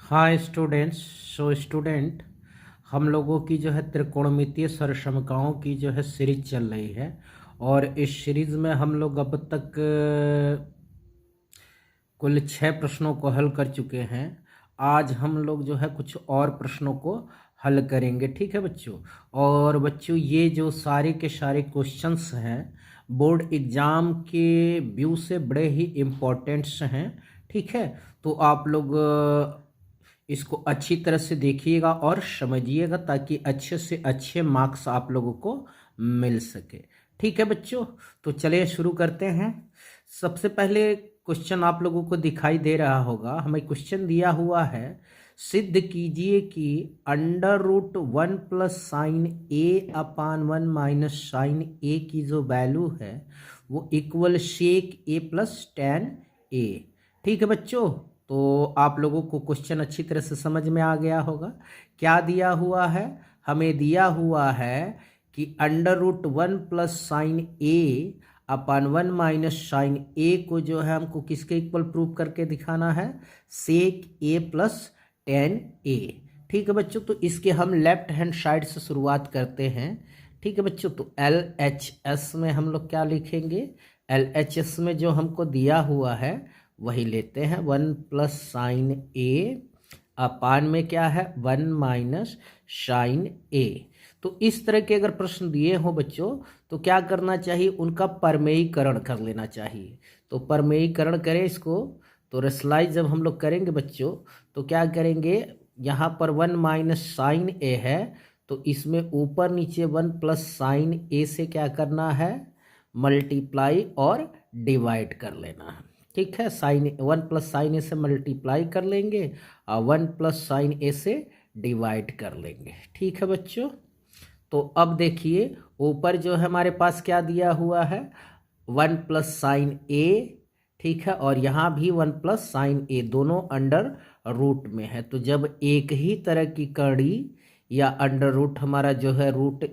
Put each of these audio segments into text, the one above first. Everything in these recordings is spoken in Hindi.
हाँ स्टूडेंट्स। स्टूडेंट, हम लोगों की जो है त्रिकोणमितीय सरसमकाओं की जो है सीरीज चल रही है। और इस सीरीज में हम लोग अब तक कुल 6 प्रश्नों को हल कर चुके हैं। आज हम लोग जो है कुछ और प्रश्नों को हल करेंगे। ठीक है बच्चों। और बच्चों, ये जो सारे के सारे क्वेश्चंस हैं बोर्ड एग्ज़ाम के व्यू से बड़े ही इम्पोर्टेंट्स हैं। ठीक है, तो आप लोग इसको अच्छी तरह से देखिएगा और समझिएगा ताकि अच्छे से अच्छे मार्क्स आप लोगों को मिल सके। ठीक है बच्चों, तो चलिए शुरू करते हैं। सबसे पहले क्वेश्चन आप लोगों को दिखाई दे रहा होगा। हमें क्वेश्चन दिया हुआ है, सिद्ध कीजिए कि √1 प्लस साइन ए अपान 1 माइनस साइन ए की जो वैल्यू है वो इक्वल सेक ए प्लस टेन ए। ठीक है बच्चों, तो आप लोगों को क्वेश्चन अच्छी तरह से समझ में आ गया होगा। क्या दिया हुआ है? हमें दिया हुआ है कि √1 प्लस साइन ए अपान 1 माइनस साइन ए को जो है हमको किसके इक्वल प्रूव करके दिखाना है? सेक ए प्लस टेन ए। ठीक है बच्चों, तो इसके हम लेफ्ट हैंड साइड से शुरुआत करते हैं। ठीक है बच्चों, तो LHS में हम लोग क्या लिखेंगे? LHS में जो हमको दिया हुआ है वही लेते हैं। 1 प्लस साइन ए अपान में क्या है? 1 माइनस साइन ए। तो इस तरह के अगर प्रश्न दिए हो बच्चों तो क्या करना चाहिए? उनका परमेयीकरण कर लेना चाहिए। तो परमेयीकरण करें इसको। तो रेशलाइज जब हम लोग करेंगे बच्चों तो क्या करेंगे? यहाँ पर 1 माइनस साइन ए है तो इसमें ऊपर नीचे 1 प्लस साइन ए से क्या करना है? मल्टीप्लाई और डिवाइड कर लेना है। ठीक है, साइन 1 प्लस साइन ए से मल्टीप्लाई कर लेंगे और 1 प्लस साइन ए से डिवाइड कर लेंगे। ठीक है बच्चों, तो अब देखिए ऊपर जो है हमारे पास क्या दिया हुआ है? 1 प्लस साइन ए। ठीक है, और यहाँ भी 1 प्लस साइन ए, दोनों अंडर रूट में है। तो जब एक ही तरह की कड़ी या अंडर रूट हमारा जो है रूट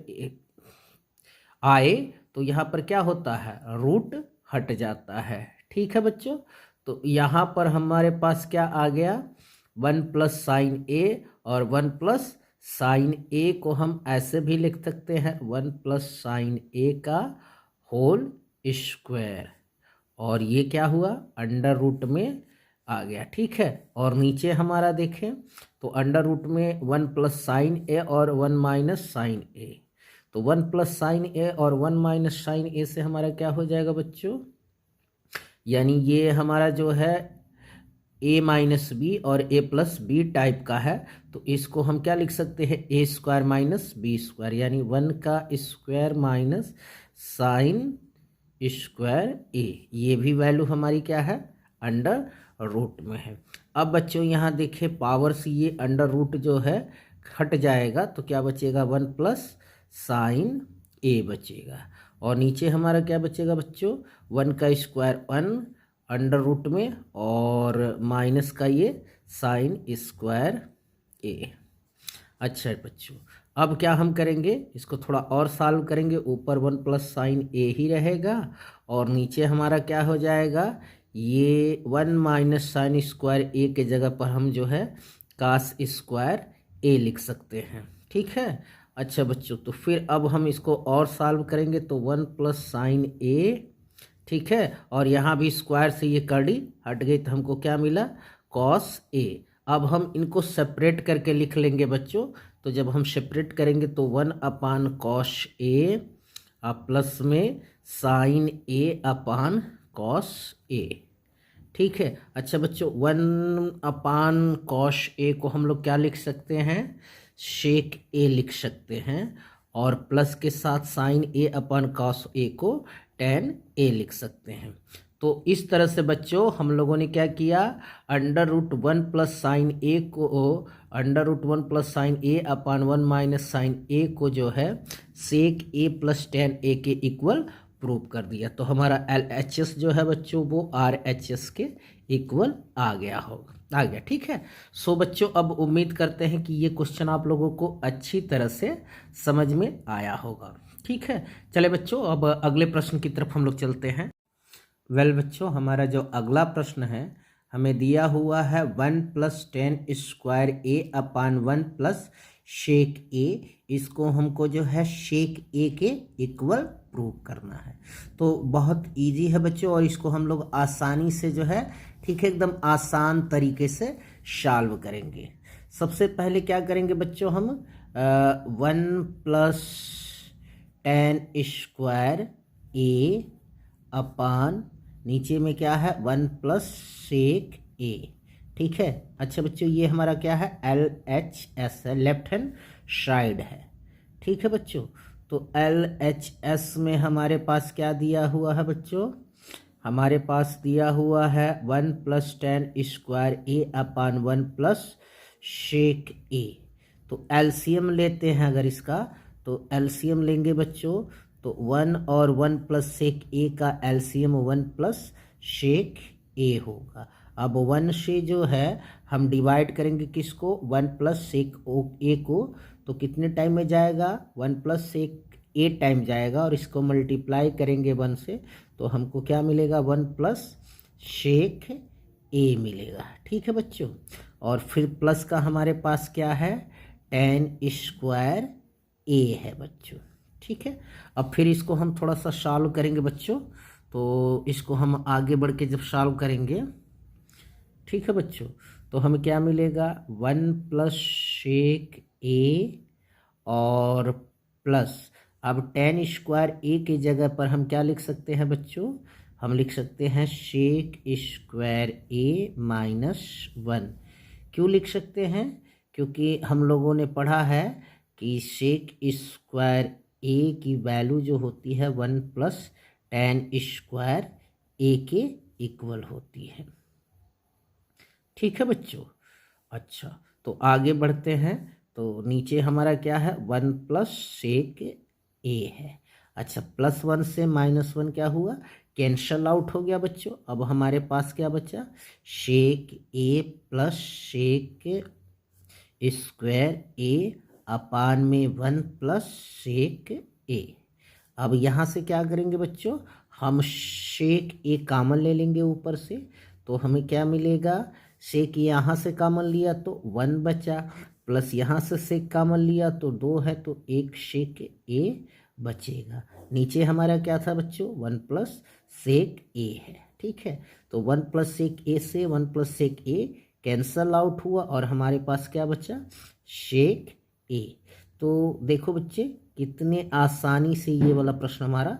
आए तो यहाँ पर क्या होता है? रूट हट जाता है। ठीक है बच्चों, तो यहाँ पर हमारे पास क्या आ गया? 1 प्लस साइन ए और 1 प्लस साइन ए को हम ऐसे भी लिख सकते हैं 1 प्लस साइन ए का होल स्क्वायर। और ये क्या हुआ? अंडर रूट में आ गया। ठीक है, और नीचे हमारा देखें तो अंडर रूट में 1 प्लस साइन ए और 1 माइनस साइन ए। तो 1 प्लस साइन ए और 1 माइनस साइन ए से हमारा क्या हो जाएगा बच्चों? यानी ये हमारा जो है ए माइनस बी और ए प्लस बी टाइप का है। तो इसको हम क्या लिख सकते हैं? ए स्क्वायर माइनस बी स्क्वायर, यानी 1 का स्क्वायर माइनस साइन स्क्वायर ए। ये भी वैल्यू हमारी क्या है? अंडर रूट में है। अब बच्चों यहाँ देखें पावर से ये अंडर रूट जो है हट जाएगा तो क्या बचेगा? 1 प्लस साइन ए बचेगा। और नीचे हमारा क्या बचेगा बच्चों? 1 का स्क्वायर 1 अंडर रूट में और माइनस का ये साइन स्क्वायर ए। अच्छा बच्चों, अब क्या हम करेंगे? इसको थोड़ा और सॉल्व करेंगे। ऊपर 1 प्लस साइन ए ही रहेगा और नीचे हमारा क्या हो जाएगा? ये 1 माइनस साइन स्क्वायर ए के जगह पर हम जो है कास स्क्वायर ए लिख सकते हैं। ठीक है। अच्छा बच्चों, तो फिर अब हम इसको और सॉल्व करेंगे तो 1 प्लस साइन ए। ठीक है, और यहाँ भी स्क्वायर से ये कड़ी हट गई तो हमको क्या मिला? Cos A. अब हम इनको सेपरेट करके लिख लेंगे बच्चों। तो जब हम सेपरेट करेंगे तो 1 अपान कॉस ए प्लस में sign A upon cos A. ठीक है। अच्छा बच्चों, 1 अपान कॉस ए को हम लोग क्या लिख सकते हैं? शेक ए लिख सकते हैं। और प्लस के साथ sign A upon cos A को टेन ए लिख सकते हैं। तो इस तरह से बच्चों हम लोगों ने क्या किया? √1 प्लस साइन ए को √1 प्लस साइन ए अपान 1 माइनस साइन ए को जो है सेक ए प्लस टेन ए के इक्वल प्रूव कर दिया। तो हमारा LHS जो है बच्चों वो RHS के इक्वल आ गया। ठीक है। सो बच्चों, अब उम्मीद करते हैं कि ये क्वेश्चन आप लोगों को अच्छी तरह से समझ में आया होगा। ठीक है, चले बच्चों अब अगले प्रश्न की तरफ हम लोग चलते हैं। वेल बच्चों, हमारा जो अगला प्रश्न है हमें दिया हुआ है 1+tan² A/1 शेक ए। इसको हमको जो है शेक ए के इक्वल प्रूव करना है। तो बहुत इजी है बच्चों, और इसको हम लोग आसानी से जो है ठीक है एकदम आसान तरीके से सॉल्व करेंगे। सबसे पहले क्या करेंगे बच्चों, हम 1+tan² A/, नीचे में क्या है 1+sec A, ठीक है। अच्छा बच्चों, ये हमारा क्या है LHS है, लेफ्ट हैंड साइड है, ठीक है बच्चों। तो LHS में हमारे पास क्या दिया हुआ है बच्चों, हमारे पास दिया हुआ है 1+tan² A/1+sec A। तो एलसीएम लेते हैं अगर इसका, तो एलसीएम लेंगे बच्चों, तो 1 और 1+sec A का एलसीएम 1+sec A होगा। अब 1 से जो है हम डिवाइड करेंगे किसको, 1+sec A को, तो कितने टाइम में जाएगा 1+sec A टाइम जाएगा, और इसको मल्टीप्लाई करेंगे 1 से, तो हमको क्या मिलेगा 1+sec A मिलेगा, ठीक है बच्चों। और फिर प्लस का हमारे पास क्या है tan² A है बच्चों, ठीक है। अब फिर इसको हम थोड़ा सा सॉल्व करेंगे बच्चों, तो इसको हम आगे बढ़ के जब सॉल्व करेंगे, ठीक है बच्चों, तो हमें क्या मिलेगा 1+sec A और प्लस, अब tan² A की जगह पर हम क्या लिख सकते हैं बच्चों, हम लिख सकते हैं sec² A-1। क्यों लिख सकते हैं, क्योंकि हम लोगों ने पढ़ा है कि sec² A की वैल्यू जो होती है 1+tan² A के इक्वल होती है, ठीक है बच्चों। अच्छा, तो आगे बढ़ते हैं, तो नीचे हमारा क्या है 1+sec A है। अच्छा, +1 से -1 क्या हुआ, कैंसल आउट हो गया बच्चों। अब हमारे पास क्या बचा, sec A + sec² A/1 में 1+sec A। अब यहाँ से क्या करेंगे बच्चों, हम sec A कॉमन ले लेंगे ऊपर से, तो हमें क्या मिलेगा, sec यहाँ से कॉमन लिया तो 1 बचा, प्लस यहाँ से sec कॉमन लिया तो 2 है, तो 1 sec A बचेगा। नीचे हमारा क्या था बच्चों 1+sec A है, ठीक है। तो 1+sec A से 1+sec A कैंसल आउट हुआ, और हमारे पास क्या बचा sec A। तो देखो बच्चे कितने आसानी से ये वाला प्रश्न हमारा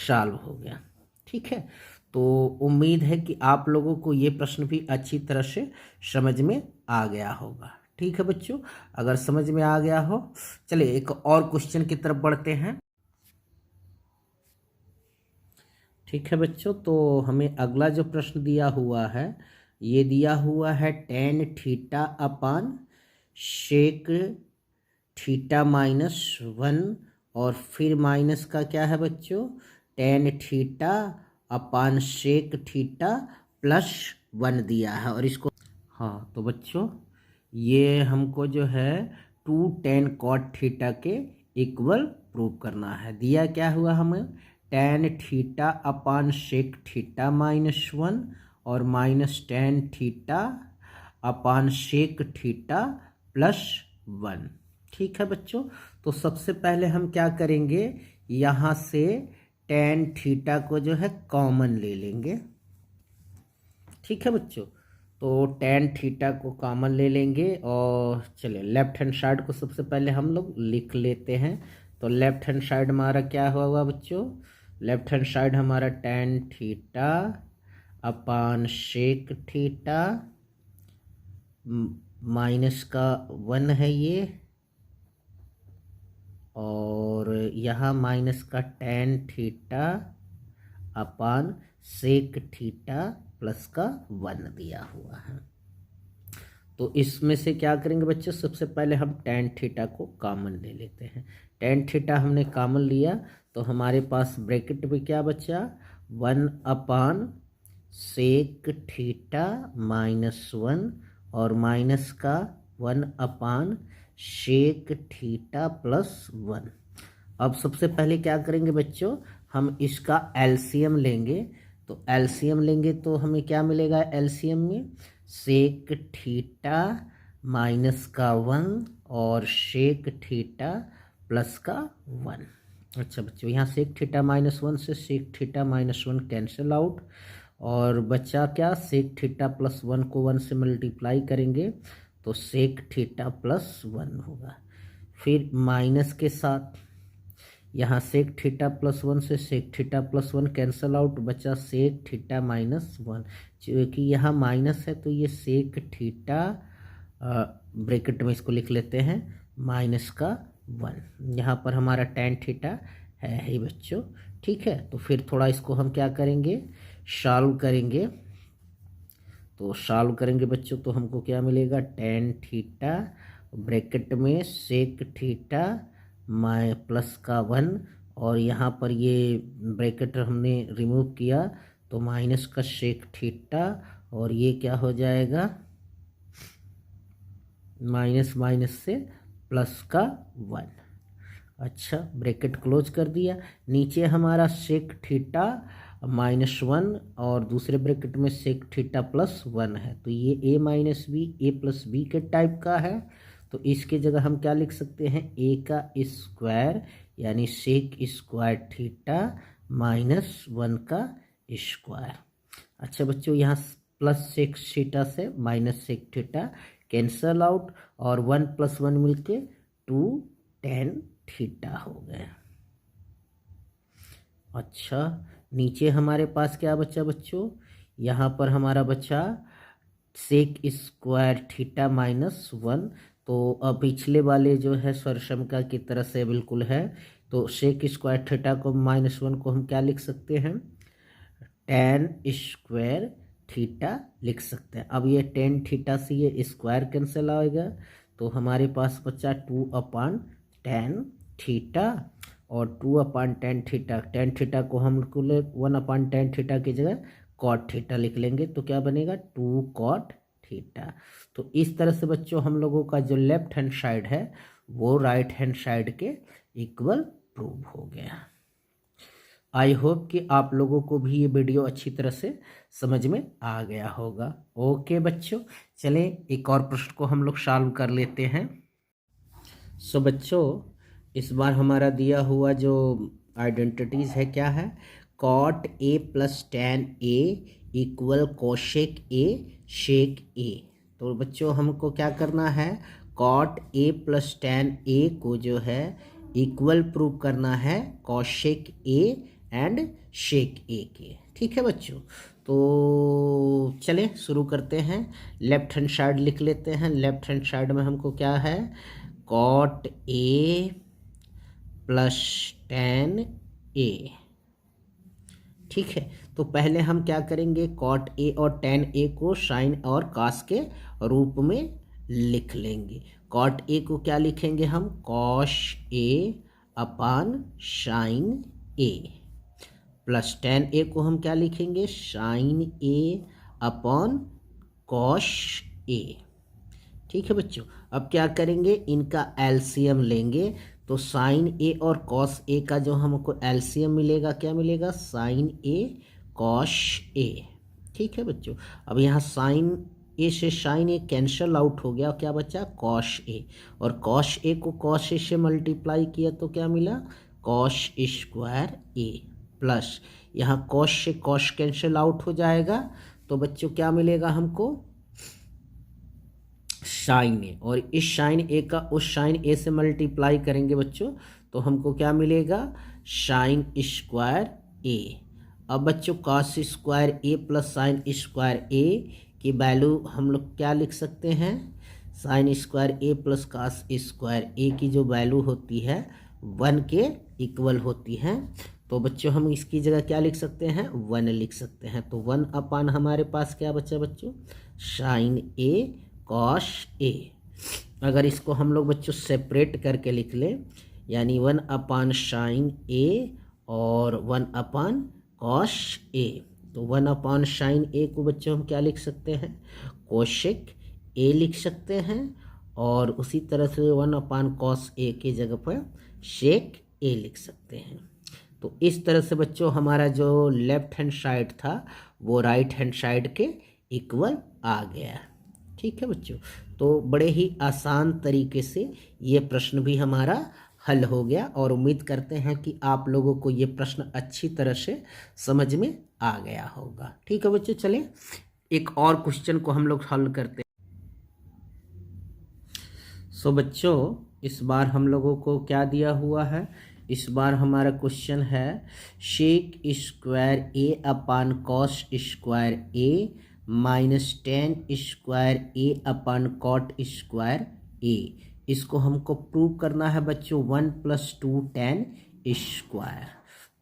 सॉल्व हो गया, ठीक है। तो उम्मीद है कि आप लोगों को ये प्रश्न भी अच्छी तरह से समझ में आ गया होगा, ठीक है बच्चों। अगर समझ में आ गया हो, चलिए एक और क्वेश्चन की तरफ बढ़ते हैं, ठीक है बच्चों। तो हमें अगला जो प्रश्न दिया हुआ है, ये दिया हुआ है tan θ/sec θ-1, और फिर माइनस का क्या है बच्चों tan θ/sec θ+1 दिया है, और इसको हाँ, तो बच्चों ये हमको जो है 2tan cot θ के इक्वल प्रूव करना है। दिया क्या हुआ हमें tan θ/sec θ-1 और -tan θ/sec θ+1, ठीक है बच्चों। तो सबसे पहले हम क्या करेंगे, यहाँ से tan θ को जो है कॉमन ले लेंगे, ठीक है बच्चों। तो tan θ को कॉमन ले लेंगे, और चलिए लेफ्ट हैंड साइड को सबसे पहले हम लोग लिख लेते हैं। तो लेफ्ट हैंड साइड हमारा क्या हुआ बच्चों, लेफ्ट हैंड साइड हमारा tan θ/sec θ माइनस का 1 है ये, और यहाँ माइनस का tan θ/sec θ प्लस का 1 दिया हुआ है। तो इसमें से क्या करेंगे बच्चों, सबसे पहले हम tan θ को कॉमन ले लेते हैं। tan θ हमने कॉमन लिया, तो हमारे पास ब्रैकेट में क्या बचा 1/sec θ-1, और माइनस का 1/sec θ+1। अब सबसे पहले क्या करेंगे बच्चों, हम इसका एलसीएम लेंगे, तो एलसीएम लेंगे तो हमें क्या मिलेगा एलसीएम में, सेक थीटा माइनस का 1 और सेक थीटा प्लस का 1। अच्छा बच्चों, यहाँ सेक थीटा -1 से सेक थीटा -1 कैंसिल आउट, और बचा क्या, सेक थीटा प्लस 1 को 1 से मल्टीप्लाई करेंगे तो सेक थीटा प्लस 1 होगा। फिर माइनस के साथ यहाँ सेक थीटा प्लस 1 से sec theta plus 1 cancel out, बचा सेक थीटा -1। क्योंकि यहाँ माइनस है तो ये सेक थीटा ब्रैकेट में इसको लिख लेते हैं माइनस का 1। यहाँ पर हमारा टेन थीटा है ही बच्चों, ठीक है। तो फिर थोड़ा इसको हम क्या करेंगे, सॉल्व करेंगे। तो सॉल्व करेंगे बच्चों तो हमको क्या मिलेगा, टेन थीटा ब्रैकेट में सेक थीटा माइ प्लस का 1, और यहाँ पर ये ब्रैकेट हमने रिमूव किया तो माइनस का सेक थीटा, और ये क्या हो जाएगा, माइनस माइनस से प्लस का 1। अच्छा, ब्रैकेट क्लोज कर दिया। नीचे हमारा सेक थीटा -1 और दूसरे ब्रैकेट में सेक थीटा प्लस 1 है, तो ये a minus b a plus b के टाइप का है। तो इसके जगह हम क्या लिख सकते हैं, a का स्क्वायर यानी सेक स्क्वायर थीटा -1 का स्क्वायर। अच्छा बच्चों, यहाँ प्लस सेक थीटा से minus sec theta cancel out, और 1 + 1 मिलके 2 tan थीटा हो गया। अच्छा, नीचे हमारे पास क्या बचा बच्चों, यहाँ पर हमारा बचा सेक स्क्वायर थीटा -1। तो अब पिछले वाले जो है स्वरसमिका की तरह से बिल्कुल है, तो सेक स्क्वायर थीटा को -1 को हम क्या लिख सकते हैं, tan स्क्वायर थीटा लिख सकते हैं। अब ये tan थीटा से ये स्क्वायर कैंसिल आएगा, तो हमारे पास बचा 2/tan थीटा, और 2/tan थीटा, tan थीटा को हम 1/tan थीटा की जगह cot थीटा लिख लेंगे, तो क्या बनेगा 2 cot थीटा। तो इस तरह से बच्चों हम लोगों का जो लेफ्ट हैंड साइड है वो राइट हैंड साइड के इक्वल प्रूव हो गया। आई होप कि आप लोगों को भी ये वीडियो अच्छी तरह से समझ में आ गया होगा। ओके बच्चों, चलें एक और प्रश्न को हम लोग सॉल्व कर लेते हैं। सो बच्चों, इस बार हमारा दिया हुआ जो आइडेंटिटीज है क्या है, cot a + tan a = cosec a sec a। तो बच्चों हमको क्या करना है, cot a + tan a को जो है इक्वल प्रूव करना है cosec a and sec a के, ठीक है बच्चों। तो चलें शुरू करते हैं। लेफ्ट हैंड साइड लिख लेते हैं। लेफ्ट हैंड साइड में हमको क्या है, cot a + tan a, ठीक है। तो पहले हम क्या करेंगे, cot a और tan a को sin और cos के रूप में लिख लेंगे। cot a को क्या लिखेंगे हम, cos a / sin a, plus tan a को हम क्या लिखेंगे, sin a / cos a, ठीक है बच्चों। अब क्या करेंगे, इनका एलसीएम लेंगे, तो साइन ए और कॉस ए का जो हमको एलसीएम मिलेगा, क्या मिलेगा, साइन ए कॉस ए, ठीक है बच्चों। अब यहाँ साइन ए से साइन ए कैंसल आउट हो गया, क्या बचा, कॉस ए, और कॉस ए को कॉस ए से मल्टीप्लाई किया तो क्या मिला, कॉस स्क्वायर ए, प्लस यहाँ कॉस से कॉस कैंसल आउट हो जाएगा, तो बच्चों क्या मिलेगा हमको, साइन ए, और इस साइन ए का उस साइन ए से मल्टीप्लाई करेंगे बच्चों, तो हमको क्या मिलेगा, साइन स्क्वायर ए। अब बच्चों कॉस स्क्वायर ए प्लस साइन स्क्वायर ए की वैल्यू हम लोग क्या लिख सकते हैं, साइन स्क्वायर ए प्लस कॉस स्क्वायर ए की जो वैल्यू होती है 1 के इक्वल होती है। तो बच्चों हम इसकी जगह क्या लिख सकते हैं, 1 लिख सकते हैं। तो 1/, हमारे पास क्या बचा बच्चों, साइन ए कॉस ए। अगर इसको हम लोग बच्चों सेपरेट करके लिख लें, यानी 1/, साइन ए और 1/, कॉस ए, तो 1/, साइन ए को बच्चों हम क्या लिख सकते हैं, कोशेक ए लिख सकते हैं, और उसी तरह से 1/, कॉस ए की जगह पर शेक ए लिख सकते हैं। तो इस तरह से बच्चों हमारा जो लेफ्ट हैंड साइड था वो राइट हैंड साइड के इक्वल आ गया। ठीक है बच्चों, तो बड़े ही आसान तरीके से ये प्रश्न भी हमारा हल हो गया और उम्मीद करते हैं कि आप लोगों को ये प्रश्न अच्छी तरह से समझ में आ गया होगा। ठीक है बच्चों, चलें एक और क्वेश्चन को हम लोग हल करते हैं। सो बच्चों इस बार हम लोगों को क्या दिया हुआ है, इस बार हमारा क्वेश्चन है शेक स्क्वायर ए अपान कॉस स्क्वायर ए माइनस टेन स्क्वायर ए अपान कॉट स्क्वायर ए। इसको हमको प्रूव करना है बच्चों 1 + 2 tan स्क्वायर।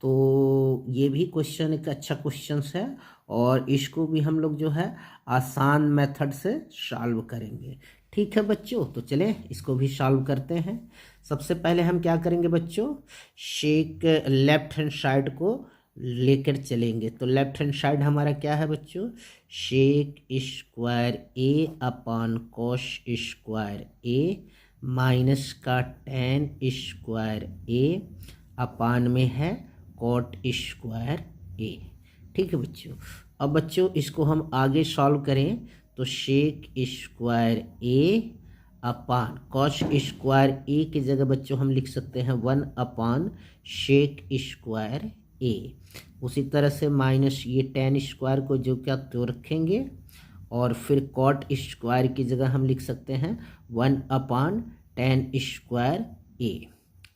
तो ये भी क्वेश्चन एक अच्छा क्वेश्चन है और इसको भी हम लोग जो है आसान मेथड से सॉल्व करेंगे। ठीक है बच्चों, तो चलें इसको भी सॉल्व करते हैं। सबसे पहले हम क्या करेंगे बच्चों, शेक लेफ्ट हैंड साइड को लेकर चलेंगे। तो लेफ्ट हैंड साइड हमारा क्या है बच्चों, शेक स्क्वायर ए अपान कॉस स्क्वायर ए माइनस का tan स्क्वायर ए अपान में है कॉट स्क्वायर ए। ठीक है बच्चों, अब बच्चों इसको हम आगे सॉल्व करें तो शेक स्क्वायर ए अपान कॉस स्क्वायर ए की जगह बच्चों हम लिख सकते हैं 1 अपान शेक स्क्वायर ए। उसी तरह से माइनस ये tan स्क्वायर को जो क्या तो रखेंगे और फिर कॉट स्क्वायर की जगह हम लिख सकते हैं 1 अपान tan स्क्वायर ए।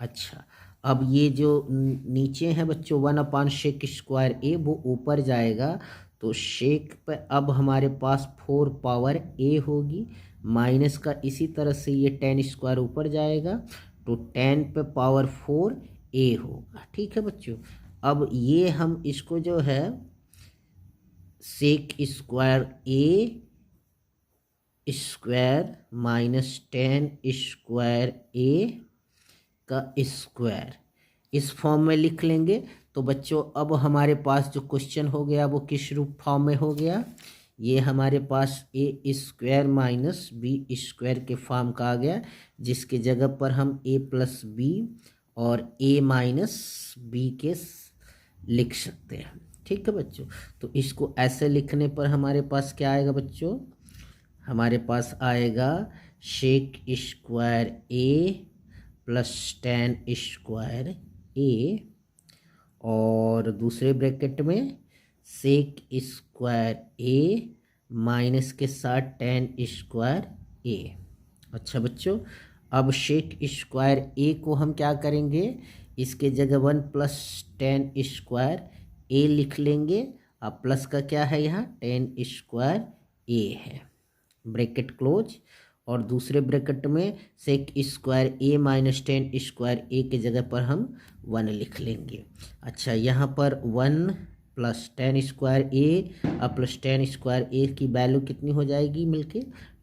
अच्छा, अब ये जो नीचे है बच्चों 1 अपान शेक स्क्वायर ए वो ऊपर जाएगा तो शेक पे अब हमारे पास 4 पावर ए होगी माइनस का इसी तरह से ये tan स्क्वायर ऊपर जाएगा तो tan पे पावर 4 ए होगा। ठीक है बच्चों, अब ये हम इसको जो है सेक स्क्वायर ए स्क्वायर माइनस tan स्क्वायर ए का स्क्वायर इस फॉर्म में लिख लेंगे। तो बच्चों अब हमारे पास जो क्वेश्चन हो गया वो किस रूप फॉर्म में हो गया, ये हमारे पास ए स्क्वायर माइनस बी स्क्वायर के फॉर्म का आ गया, जिसके जगह पर हम ए प्लस बी और ए माइनस बी के लिख सकते हैं। ठीक है बच्चों, तो इसको ऐसे लिखने पर हमारे पास क्या आएगा बच्चों, हमारे पास आएगा शेक स्क्वायर ए प्लस tan स्क्वायर ए और दूसरे ब्रैकेट में सेक स्क्वायर ए माइनस के साथ tan स्क्वायर ए। अच्छा बच्चों, अब शेक स्क्वायर ए को हम क्या करेंगे, इसके जगह 1 + tan स्क्वायर ए लिख लेंगे। अब प्लस का क्या है यहाँ tan स्क्वायर ए है, ब्रैकेट क्लोज, और दूसरे ब्रैकेट में सेक स्क्वायर ए माइनस tan स्क्वायर ए के जगह पर हम 1 लिख लेंगे। अच्छा, यहाँ पर 1 + tan स्क्वायर ए और प्लस tan स्क्वायर ए की वैल्यू कितनी हो जाएगी मिलके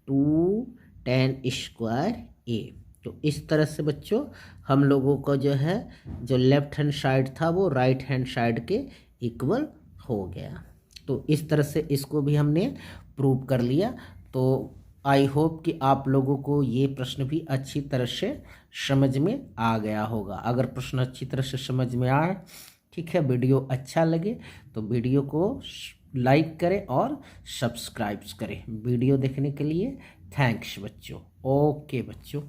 2 tan स्क्वायर ए। तो इस तरह से बच्चों हम लोगों को जो है जो लेफ्ट हैंड साइड था वो राइट हैंड साइड के इक्वल हो गया। तो इस तरह से इसको भी हमने प्रूव कर लिया। तो आई होप कि आप लोगों को ये प्रश्न भी अच्छी तरह से समझ में आ गया होगा। अगर प्रश्न अच्छी तरह से समझ में आए, ठीक है, वीडियो अच्छा लगे तो वीडियो को लाइक करें और सब्सक्राइब करें। वीडियो देखने के लिए थैंक्स बच्चों। ओके बच्चों।